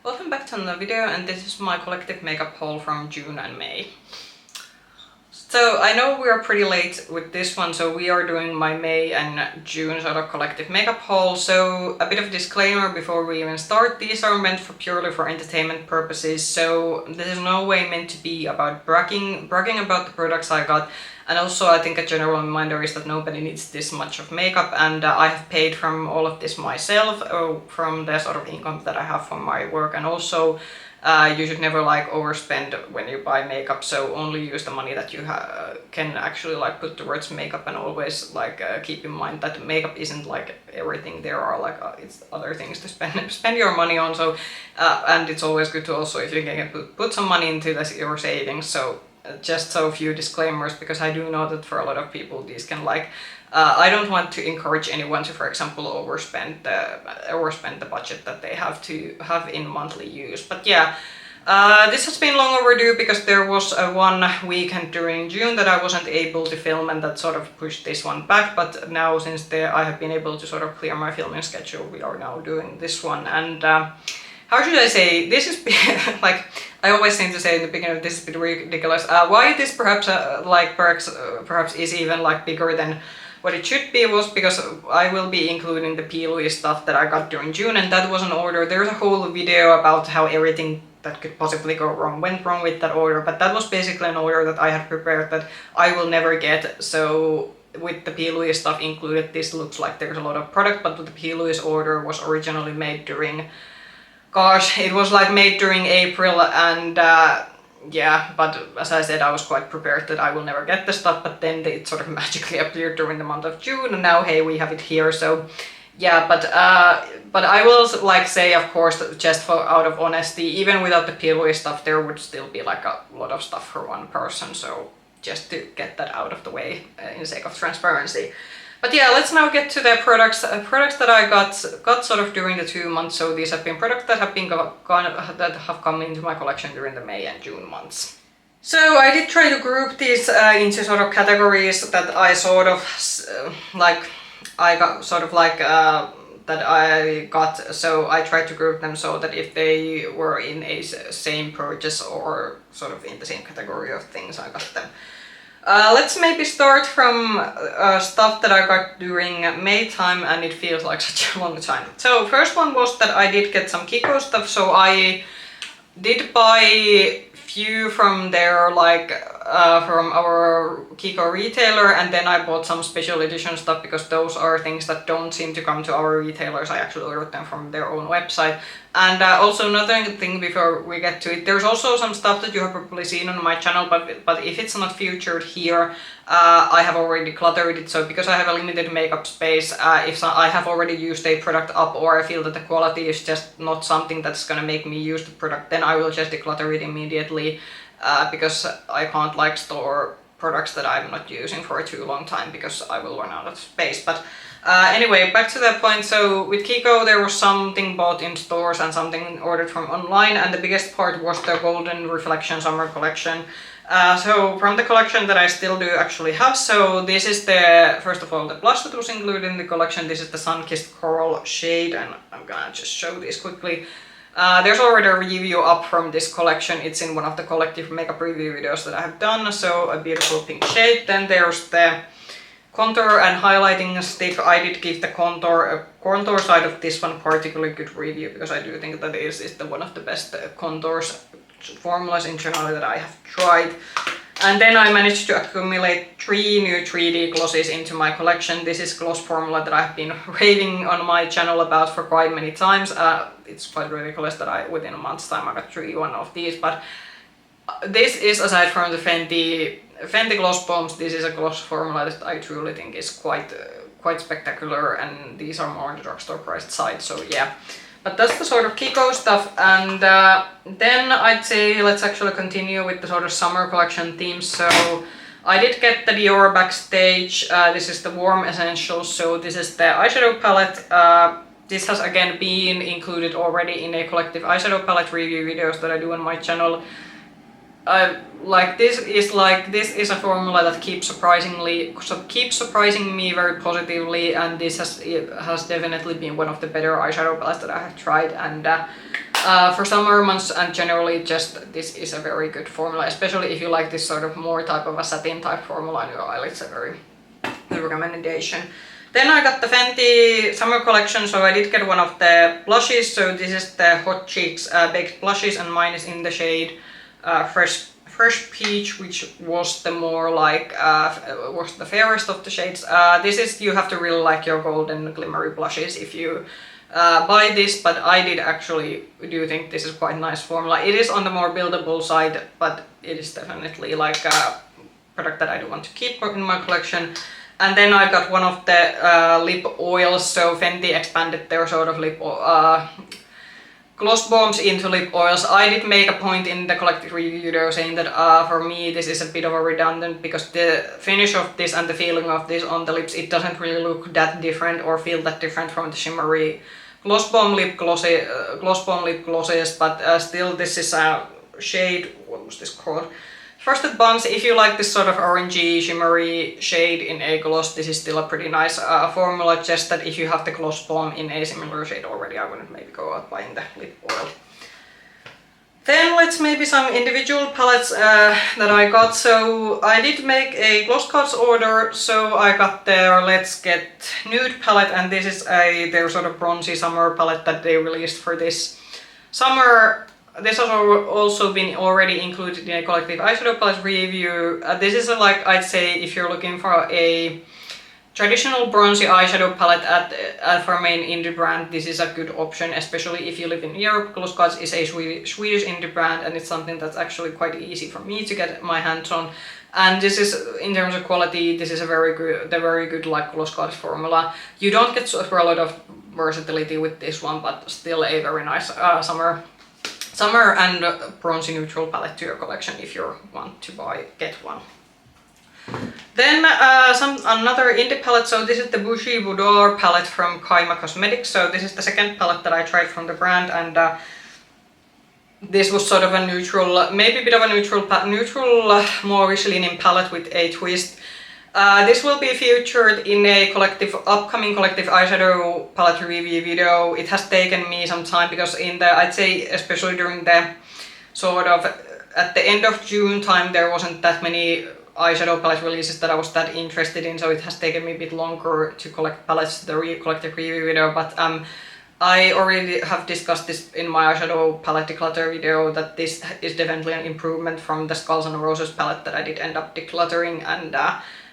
Welcome back to another video, and this is my collective makeup haul from June and May. So I know we are pretty late with this one, so we are doing my May and June sort of collective makeup haul. So a bit of disclaimer before we even start, these are meant for purely for entertainment purposes, so this is no way meant to be about bragging about the products I got. And also I think a general reminder is that nobody needs this much of makeup, and I have paid from all of this myself, from the sort of income that I have from my work. And also you should never like overspend when you buy makeup, so only use the money that you can actually like put towards makeup. And always like keep in mind that makeup isn't like everything. There are like it's other things to spend your money on. So and it's always good to also, if you can put some money into this, your savings. So just so a few disclaimers, because I do know that for a lot of people these can like I don't want to encourage anyone to, for example, overspend the budget that they have to have in monthly use. But yeah, this has been long overdue because there was one weekend during June that I wasn't able to film, and that sort of pushed this one back. But now, since I have been able to sort of clear my filming schedule, we are now doing this one. And how should I say, this is like I always seem to say in the beginning, this is a bit ridiculous. Why this perhaps is even like bigger than what it should be was because I will be including the P. Louise stuff that I got during June, and that was an order. There's a whole video about how everything that could possibly go wrong went wrong with that order, but that was basically an order that I had prepared that I will never get. So with the P. Louise stuff included, this looks like there's a lot of product, but the P. Louise order was originally made during, gosh, it was like made during April, and yeah, but as I said, I was quite prepared that I will never get the stuff, but then it sort of magically appeared during the month of June, and now hey, we have it here. So yeah, but I will like say, of course, that just for out of honesty, even without the P. Louise stuff, there would still be like a lot of stuff for one person. So just to get that out of the way in sake of transparency. But yeah, let's now get to the products that I got sort of during the 2 months. So these have been products that have been that have come into my collection during the May and June months. So I did try to group these into sort of categories that I sort of like I got sort of like that I got. So I tried to group them so that if they were in a same purchase or sort of in the same category of things, I got them. Let's maybe start from stuff that I got during May time, and it feels like such a long time. So first one was that I did get some Kiko stuff, so I did buy few from their like from our Kiko retailer, and then I bought some special edition stuff because those are things that don't seem to come to our retailers. I actually ordered them from their own website. And also another thing before we get to it, there's also some stuff that you have probably seen on my channel, but if it's not featured here, I have already decluttered it. So because I have a limited makeup space, if I have already used a product up, or I feel that the quality is just not something that's gonna make me use the product, then I will just declutter it immediately, because I can't like store products that I'm not using for a too long time because I will run out of space. But anyway, back to that point. So with Kiko, there was something bought in stores and something ordered from online, and the biggest part was the Golden Reflection Summer Collection. So from the collection that I still do actually have, so this is the, first of all, the blush that was included in the collection. This is the Sun-Kissed Coral shade, and I'm gonna just show this quickly. There's already a review up from this collection. It's in one of the collective makeup review videos that I have done, so a beautiful pink shade. Then there's the contour and highlighting stick. I did give the contour side of this one particularly good review because I do think that is one of the best contours formulas in general that I have tried. And then I managed to accumulate 3 new 3D glosses into my collection. This is gloss formula that I've been raving on my channel about for quite many times. It's quite ridiculous that within a month's time I got one of these, but this is, aside from the Fenty Gloss Bombs, this is a gloss formula that I truly think is quite spectacular, and these are more on the drugstore priced side, so yeah. But that's the sort of Kiko stuff, and then I'd say let's actually continue with the sort of summer collection themes. So I did get the Dior Backstage. This is the Warm Essentials, so this is the eyeshadow palette. This has again been included already in a collective eyeshadow palette review videos that I do on my channel. This is a formula that keeps surprising me very positively, and this has definitely been one of the better eyeshadow palettes that I have tried. And For summer months and generally just this is a very good formula, especially if you like this sort of more type of a satin type formula on your eyelids, a very good recommendation. Then I got the Fenty summer collection, so I did get one of the blushes. So this is the Hot Cheeks Baked Blushes, and mine is in the shade Fresh Peach, which was the more like, was the fairest of the shades. This is, you have to really like your golden glimmery blushes if you buy this, but I did actually do think this is quite a nice formula. It is on the more buildable side, but it is definitely like a product that I do want to keep in my collection. And then I got one of the lip oils, so Fenty expanded their sort of lip gloss bombs into lip oils. I did make a point in the collective review video saying that for me this is a bit of a redundant, because the finish of this and the feeling of this on the lips, it doesn't really look that different or feel that different from the shimmery gloss bomb lip glosses, but still this is a shade, what was this called? Frosted Buns. If you like this sort of orangey, shimmery shade in a gloss, this is still a pretty nice formula, just that if you have the gloss bomb in a similar shade already, I wouldn't maybe go out buying the lip oil. Then let's maybe some individual palettes that I got. So I did make a Gloss Gods order, so I got their Let's Get Nude palette, and this is their sort of bronzy summer palette that they released for this summer. This has also been already included in a collective eyeshadow palette review. This is like, I'd say, if you're looking for a traditional bronzy eyeshadow palette for main indie brand, this is a good option, especially if you live in Europe. Gloss Gods is a Swedish indie brand, and it's something that's actually quite easy for me to get my hands on. And this is, in terms of quality, this is a very good like Gloss Gods formula. You don't get super a lot of versatility with this one, but still a very nice summer and bronzy neutral palette to your collection if you want to get one. Then another indie palette. So this is the Bushy Boudoir palette from Kaima Cosmetics. So this is the second palette that I tried from the brand, and this was sort of a neutral, maybe a bit of a neutral, more Michelin palette with a twist. This will be featured in a upcoming collective eyeshadow palette review video. It has taken me some time because I'd say especially during the sort of at the end of June time, there wasn't that many eyeshadow palette releases that I was that interested in, so it has taken me a bit longer to collect palettes to the collective review video, but I already have discussed this in my eyeshadow palette declutter video, that this is definitely an improvement from the Skulls and Roses palette that I did end up decluttering, and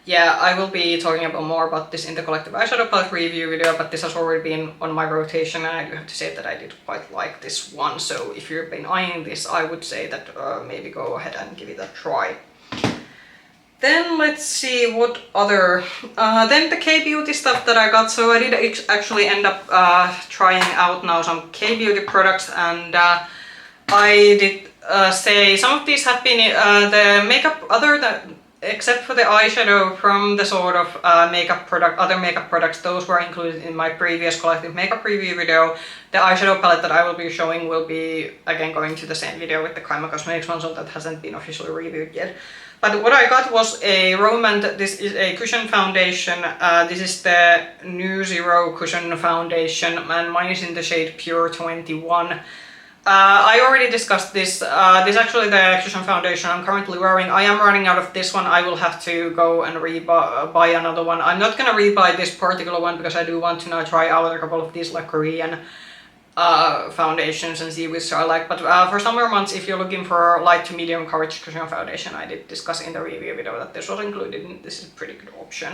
yeah, I will be talking about more about this in the collective eyeshadow palette review video, but this has already been on my rotation, and I do have to say that I did quite like this one. So if you've been eyeing this, I would say that maybe go ahead and give it a try. Then let's see what other, then the K-Beauty stuff that I got. So I did actually end up trying out now some K-Beauty products, and I did say some of these have been the makeup except for the eyeshadow from the sort of other makeup products, those were included in my previous collective makeup review video. The eyeshadow palette that I will be showing will be again going to the same video with the Kaima Cosmetics one, so that hasn't been officially reviewed yet. But what I got was a Romand. This is a cushion foundation. This is the New Zero cushion foundation, and mine is in the shade Pure 21. I already discussed this. This is actually the cushion foundation I'm currently wearing. I am running out of this one. I will have to go and buy another one. I'm not gonna rebuy this particular one because I do want to now try out a couple of these like Korean foundations and see which I like. But for summer months, if you're looking for light to medium coverage cushion foundation, I did discuss in the review video that this was included, and this is a pretty good option.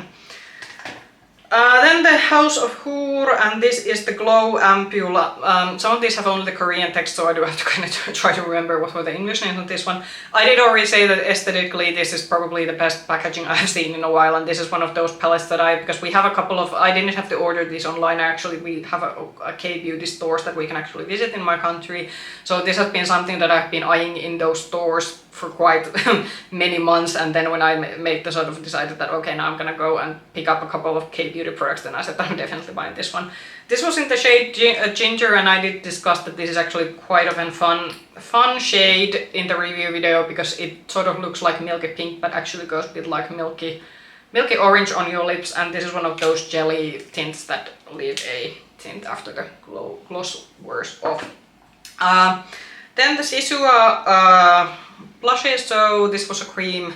Then the House of Hoor, and this is the Glow Ampoule. Some of these have only the Korean text, so I do have to kind of try to remember what were the English names of this one. I did already say that aesthetically this is probably the best packaging I have seen in a while, and this is one of those palettes that because we have a couple of, I didn't have to order these online, we have a K-Beauty stores that we can actually visit in my country. So this has been something that I've been eyeing in those stores for quite many months, and then when I made the sort of decided that okay, now I'm gonna go and pick up a couple of K-Beauty products, then I said I'm definitely buying this one. This was in the shade Ginger, and I did discuss that this is actually quite a fun shade in the review video because it sort of looks like milky pink but actually goes a bit like milky orange on your lips, and this is one of those jelly tints that leave a tint after the gloss wears off. Then the Sisua blushes, so this was a cream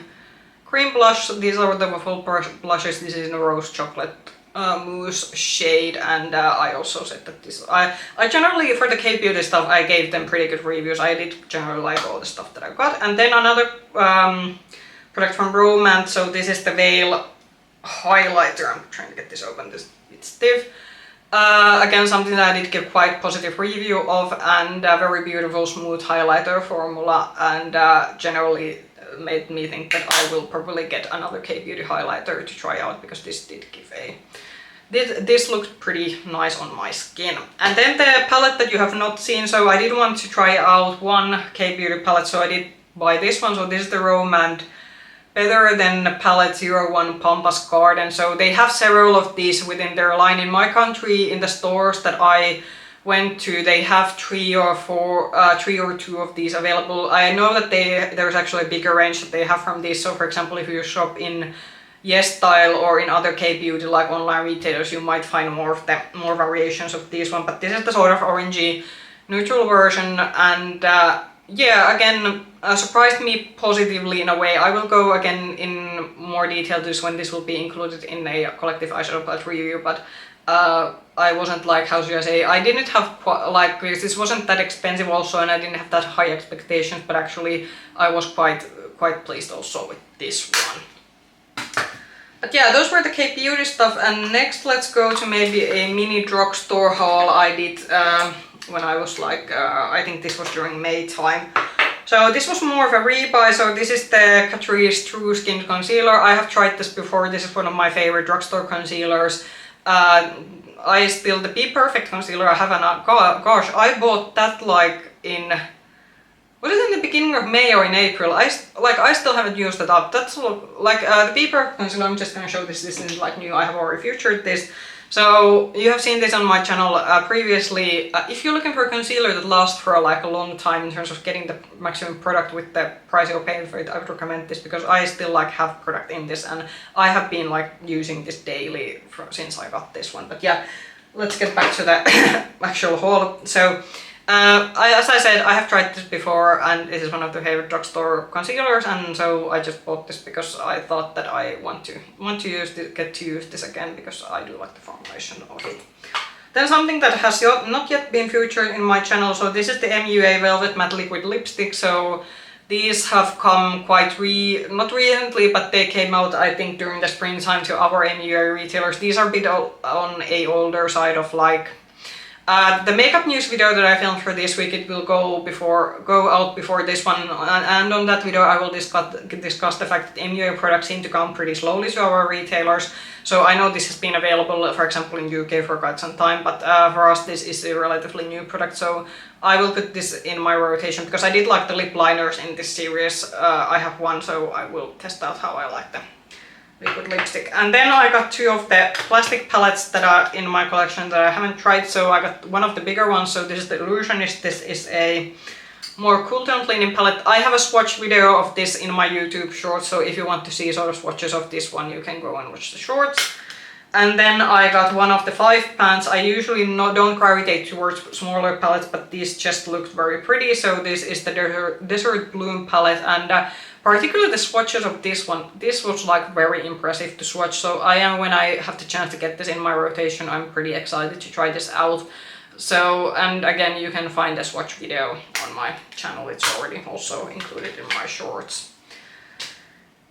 blush. These are the waffle blushes. This is in a rose chocolate mousse shade, and I also said that this. I generally, for the K-beauty stuff, I gave them pretty good reviews. I did generally like all the stuff that I got. And then another product from Romance. So this is the Veil highlighter. I'm trying to get this open. It's stiff. Again, something that I did give quite positive review of, and a very beautiful smooth highlighter formula, and generally made me think that I will probably get another K-beauty highlighter to try out, because this did give a... This looked pretty nice on my skin. And then the palette that you have not seen, so I did want to try out one K-beauty palette, so I did buy this one. So this is the Romance Better Than Palette 01 Pampas Garden. So they have several of these within their line. In my country, in the stores that I went to, they have three or two of these available. I know that there's actually a bigger range that they have from these. So for example, if you shop in YesStyle or in other K-beauty like online retailers, you might find more variations of this one. But this is the sort of orangey neutral version, and yeah, again, surprised me positively in a way. I will go again in more detail to this when this will be included in a collective eyeshadow palette review, but I wasn't like, how should I say, I didn't have like, because this wasn't that expensive also, and I didn't have that high expectations, but actually I was quite pleased also with this one. But yeah, those were the K-beauty stuff, and next let's go to maybe a mini drugstore haul I did when I was like, I think this was during May time. So this was more of a rebuy. So this is the Catrice True Skin Concealer. I have tried this before. This is one of my favorite drugstore concealers. The Be Perfect concealer I have, gosh, I bought that like in, was it in the beginning of May or in April? I still haven't used it up. That's like the Be Perfect concealer. I'm just gonna show this. This isn't like new. I have already featured this. So you have seen this on my channel previously. If you're looking for a concealer that lasts for like a long time in terms of getting the maximum product with the price you're paying for it, I would recommend this, because I still like have product in this, and I have been like using this daily since I got this one. But yeah, let's get back to the actual haul. So as I said, I have tried this before, and this is one of the favorite drugstore concealers, and so I just bought this because I thought that I want to use this, get to use this again, because I do like the formulation of it. Then something that has not yet been featured in my channel, so this is the MUA Velvet Matte Liquid Lipstick. So these have come quite not recently, but they came out I think during the springtime to our MUA retailers. These are a bit on a older side of like, the makeup news video that I filmed for this week, it will go out before this one, and on that video I will discuss the fact that MUA products seem to come pretty slowly to our retailers. So I know this has been available, for example, in UK for quite some time, but for us this is a relatively new product. So I will put this in my rotation, because I did like the lip liners in this series. I have one, so I will test out how I like them. Liquid lipstick. And then I got two of the plastic palettes that are in my collection that I haven't tried. So I got one of the bigger ones. So this is the Illusionist. This is a more cool tone cleaning palette. I have a swatch video of this in my YouTube shorts. So if you want to see sort of swatches of this one, you can go and watch the shorts. And then I got one of the 5 pans. I usually don't gravitate towards smaller palettes, but these just looked very pretty. So this is the Desert Bloom palette, and particularly the swatches of this one, this was like very impressive to swatch. So when I have the chance to get this in my rotation, I'm pretty excited to try this out. So, and again, you can find the swatch video on my channel. It's already also included in my shorts.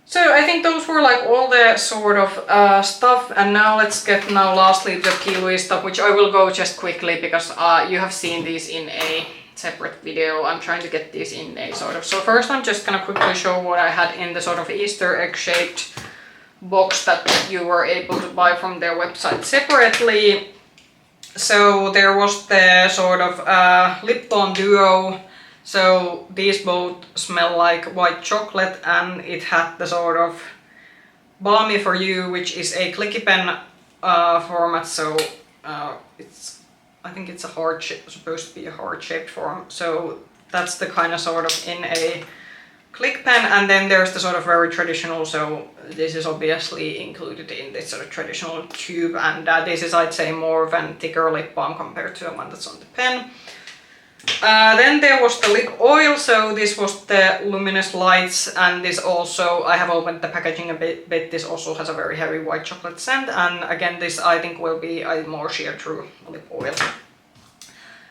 So I think those were like all the sort of stuff, and now let's get lastly the Kiwi stuff, which I will go just quickly because you have seen these in a separate video. I'm trying to get these in a sort of, so first I'm just gonna quickly show what I had in the sort of Easter egg shaped box that you were able to buy from their website separately. So there was the sort of lip balm duo. So these both smell like white chocolate, and it had the sort of Balmy For You, which is a clicky pen format. So I think it's supposed to be a heart-shaped form. So that's the kind of sort of in a click pen, and then there's the sort of very traditional. So this is obviously included in this sort of traditional tube, and this is, I'd say, more of a thicker lip balm compared to the one that's on the pen. Then there was the lip oil, so this was the Luminous Lights, and this also, I have opened the packaging a bit, this also has a very heavy white chocolate scent, and again this I think will be a more sheer through lip oil.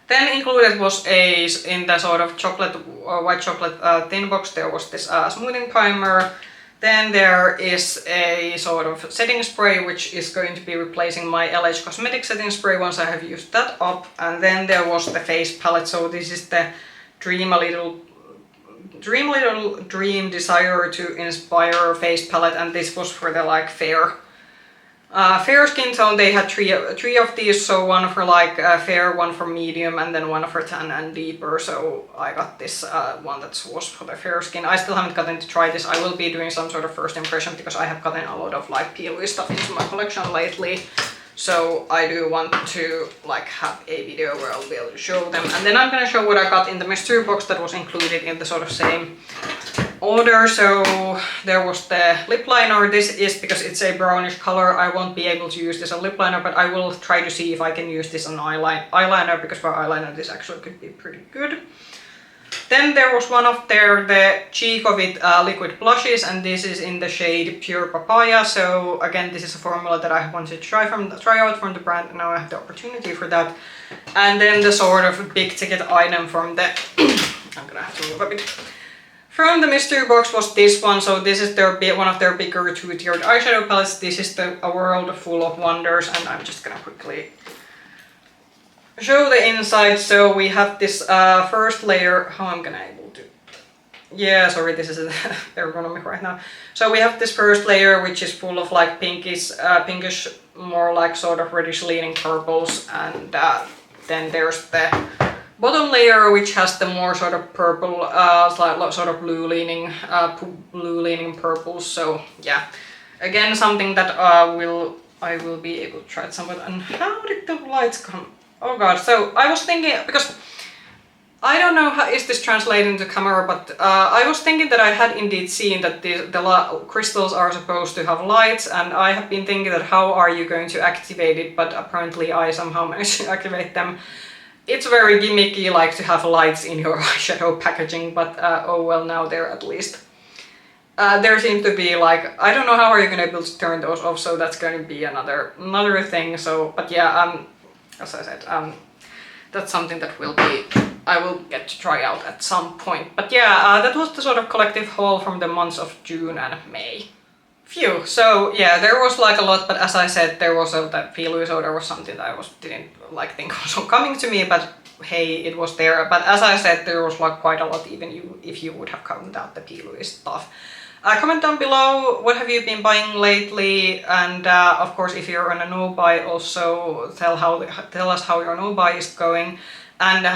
Then included was in the sort of chocolate, white chocolate tin box, there was this smoothing primer. Then there is a sort of setting spray which is going to be replacing my LH Cosmetics setting spray once I have used that up. And then there was the face palette, so this is the Dream Desire to Inspire face palette, and this was for the like fair skin tone. They had three of these, so one for like fair, one for medium, and then one for tan and deeper. So I got this one that was for the fair skin. I still haven't gotten to try this. I will be doing some sort of first impression because I have gotten a lot of like peely stuff into my collection lately. So I do want to like have a video where I'll be able to show them. And then I'm gonna show what I got in the mystery box that was included in the sort of same order. So there was the lip liner. This is because it's a brownish color. I won't be able to use this on lip liner, but I will try to see if I can use this on eyeliner, because for eyeliner this actually could be pretty good. Then there was one of the Cheek of It liquid blushes, and this is in the shade Pure Papaya. So again, this is a formula that I wanted to try out from the brand, and now I have the opportunity for that. And then the sort of big ticket item from the I'm gonna have to move a bit. From the mystery box was this one. So this is one of their bigger two-tiered eyeshadow palettes. This is A World Full of Wonders, and I'm just gonna quickly show the inside. So we have this first layer. How I'm gonna able to? Yeah, sorry, this is ergonomic right now. So we have this first layer, which is full of like pinkish, more like sort of reddish leaning purples, and then there's the bottom layer, which has the more sort of purple, sort of blue leaning purples. So yeah, again something that I will be able to try it somewhat. And how did the lights come? Oh god! So I was thinking, because I don't know how is this translating to camera, but I was thinking that I had indeed seen that the crystals are supposed to have lights, and I have been thinking that how are you going to activate it, but apparently I somehow managed to activate them. It's very gimmicky, like to have lights in your eyeshadow packaging, but oh well, now they're at least. There seems to be like, I don't know how are you gonna be able to turn those off, so that's going to be another thing. So, but yeah, as I said, that's something that I will get to try out at some point. But yeah, that was the sort of collective haul from the months of June and May. Phew. So yeah, there was like a lot, but as I said, there was that Feeluy soda was something that I didn't like think was coming to me, but hey, it was there. But as I said, there was like quite a lot, even if you would have counted out the Feeluy stuff. Comment down below what have you been buying lately, and of course if you're on a no buy, also tell us how your no buy is going. And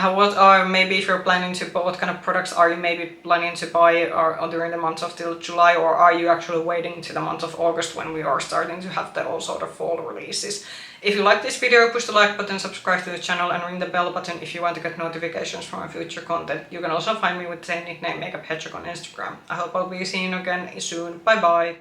maybe if you're planning to buy, what kind of products are you maybe planning to buy or during the month of till July, or are you actually waiting to the month of August when we are starting to have the all sort of fall releases? If you like this video, push the like button, subscribe to the channel, and ring the bell button if you want to get notifications from my future content. You can also find me with the same nickname, Makeup Hedgehog, on Instagram. I hope I'll be seeing you again soon. Bye bye!